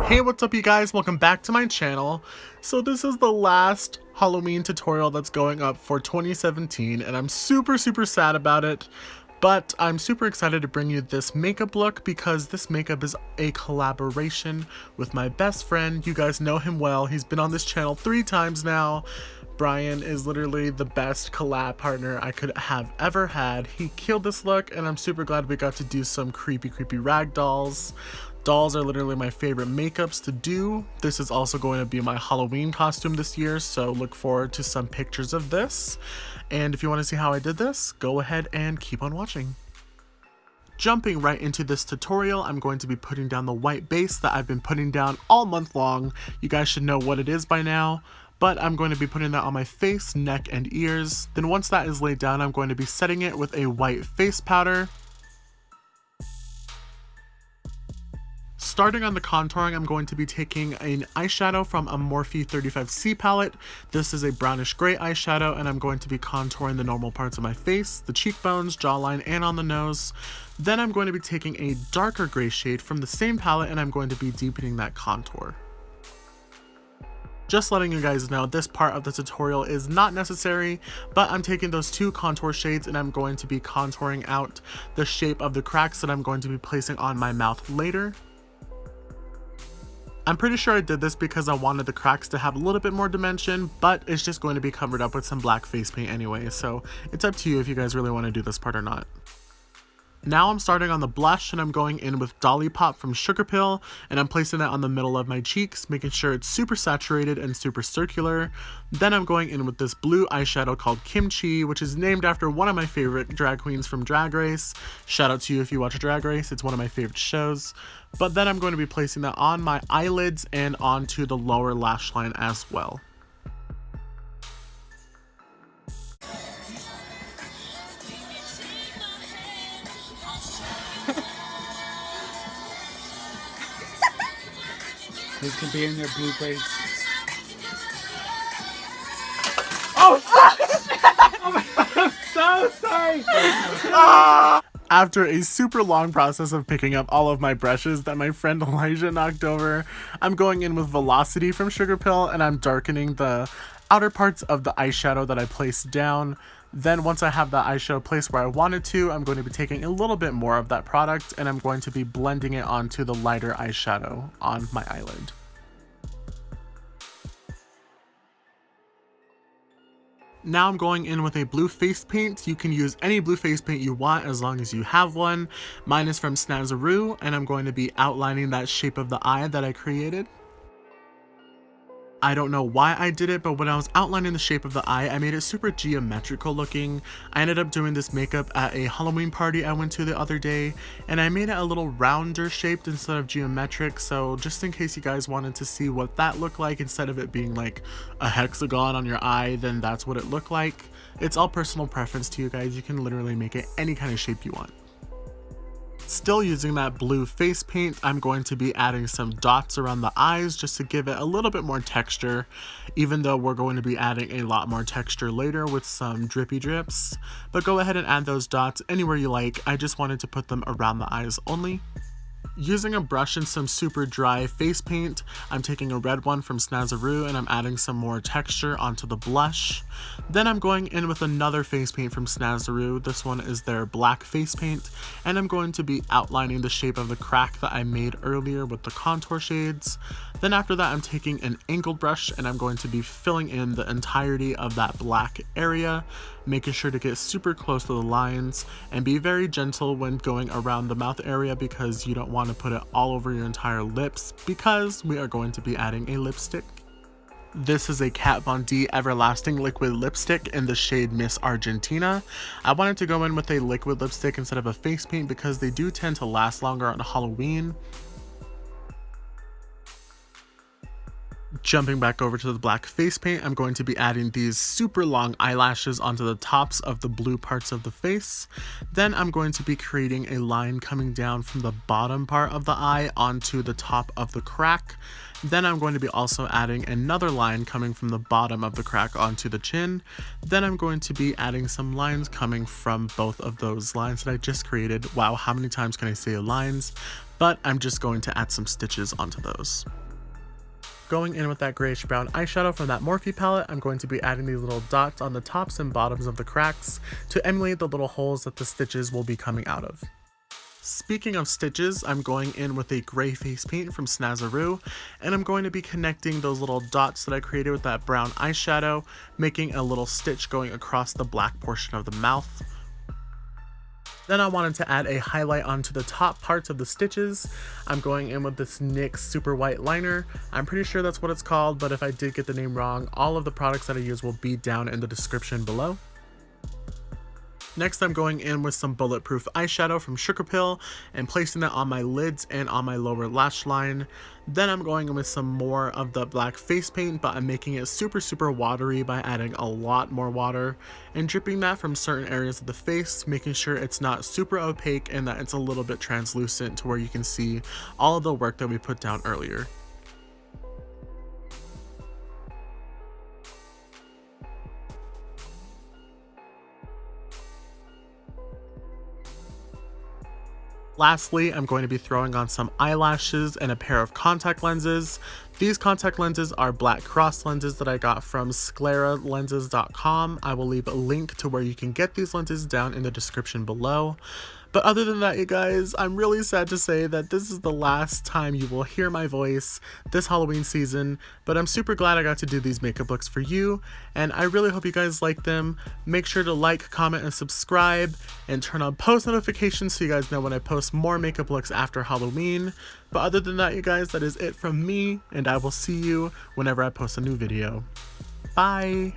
Hey, what's up you guys? Welcome back to my channel. So this is the last Halloween tutorial that's going up for 2017 and I'm super sad about it, but I'm super excited to bring you this makeup look because this makeup is a collaboration with my best friend. You guys know him well. He's been on this channel 3 times now. Brian is literally the best collab partner I could have ever had. He killed this look and I'm super glad we got to do some creepy rag dolls. Dolls are literally my favorite makeups to do. This is also going to be my Halloween costume this year, so look forward to some pictures of this. And if you want to see how I did this, go ahead and keep on watching. Jumping right into this tutorial, I'm going to be putting down the white base that I've been putting down all month long. You guys should know what it is by now. But I'm going to be putting that on my face, neck, and ears. Then once that is laid down, I'm going to be setting it with a white face powder. Starting on the contouring, I'm going to be taking an eyeshadow from a Morphe 35C palette. This is a brownish gray eyeshadow and I'm going to be contouring the normal parts of my face, the cheekbones, jawline, and on the nose. Then I'm going to be taking a darker gray shade from the same palette and I'm going to be deepening that contour. Just letting you guys know, this part of the tutorial is not necessary, but I'm taking those 2 contour shades and I'm going to be contouring out the shape of the cracks that I'm going to be placing on my mouth later. I'm pretty sure I did this because I wanted the cracks to have a little bit more dimension, but it's just going to be covered up with some black face paint anyway, so it's up to you if you guys really want to do this part or not. Now I'm starting on the blush and I'm going in with Dollipop from Sugarpill and I'm placing that on the middle of my cheeks, making sure it's super saturated and super circular. Then I'm going in with this blue eyeshadow called Kimchi, which is named after one of my favorite drag queens from Drag Race. Shout out to you if you watch Drag Race, it's one of my favorite shows. But then I'm going to be placing that on my eyelids and onto the lower lash line as well. This could be in your blueberries. Oh, I'm so sorry. After a super long process of picking up all of my brushes that my friend Elijah knocked over, I'm going in with Velocity from Sugarpill and I'm darkening the outer parts of the eyeshadow that I placed down. Then once I have the eyeshadow placed where I wanted to, I'm going to be taking a little bit more of that product and I'm going to be blending it onto the lighter eyeshadow on my eyelid. Now I'm going in with a blue face paint. You can use any blue face paint you want as long as you have one. Mine is from Snazaroo and I'm going to be outlining that shape of the eye that I created. I don't know why I did it, but when I was outlining the shape of the eye, I made it super geometrical looking. I ended up doing this makeup at a Halloween party I went to the other day, and I made it a little rounder shaped instead of geometric, so just in case you guys wanted to see what that looked like instead of it being like a hexagon on your eye, then that's what it looked like. It's all personal preference to you guys. You can literally make it any kind of shape you want. Still using that blue face paint, I'm going to be adding some dots around the eyes just to give it a little bit more texture, even though we're going to be adding a lot more texture later with some drippy drips. But go ahead and add those dots anywhere you like. I just wanted to put them around the eyes only. Using a brush and some super dry face paint, I'm taking a red one from Snazaroo and I'm adding some more texture onto the blush. Then I'm going in with another face paint from Snazaroo. This one is their black face paint, and I'm going to be outlining the shape of the crack that I made earlier with the contour shades. Then after that, I'm taking an angled brush and I'm going to be filling in the entirety of that black area, making sure to get super close to the lines and be very gentle when going around the mouth area because you don't want to put it all over your entire lips because we are going to be adding a lipstick. This is a Kat Von D Everlasting Liquid Lipstick in the shade Miss Argentina. I wanted to go in with a liquid lipstick instead of a face paint because they do tend to last longer on Halloween. Jumping back over to the black face paint, I'm going to be adding these super long eyelashes onto the tops of the blue parts of the face. Then I'm going to be creating a line coming down from the bottom part of the eye onto the top of the crack. Then I'm going to be also adding another line coming from the bottom of the crack onto the chin. Then I'm going to be adding some lines coming from both of those lines that I just created. Wow, how many times can I say lines? But I'm just going to add some stitches onto those. Going in with that grayish brown eyeshadow from that Morphe palette, I'm going to be adding these little dots on the tops and bottoms of the cracks to emulate the little holes that the stitches will be coming out of. Speaking of stitches, I'm going in with a gray face paint from Snazaroo, and I'm going to be connecting those little dots that I created with that brown eyeshadow, making a little stitch going across the black portion of the mouth. Then I wanted to add a highlight onto the top parts of the stitches. I'm going in with this NYX Super White Liner. I'm pretty sure that's what it's called, but if I did get the name wrong, all of the products that I use will be down in the description below. Next, I'm going in with some Bulletproof eyeshadow from Sugarpill and placing that on my lids and on my lower lash line. Then I'm going in with some more of the black face paint, but I'm making it super watery by adding a lot more water and dripping that from certain areas of the face, making sure it's not super opaque and that it's a little bit translucent to where you can see all of the work that we put down earlier. Lastly, I'm going to be throwing on some eyelashes and a pair of contact lenses. These contact lenses are black cross lenses that I got from scleralenses.com. I will leave a link to where you can get these lenses down in the description below. But other than that, you guys, I'm really sad to say that this is the last time you will hear my voice this Halloween season, but I'm super glad I got to do these makeup looks for you, and I really hope you guys like them. Make sure to like, comment, and subscribe, and turn on post notifications so you guys know when I post more makeup looks after Halloween. But other than that, you guys, that is it from me, and I will see you whenever I post a new video. Bye!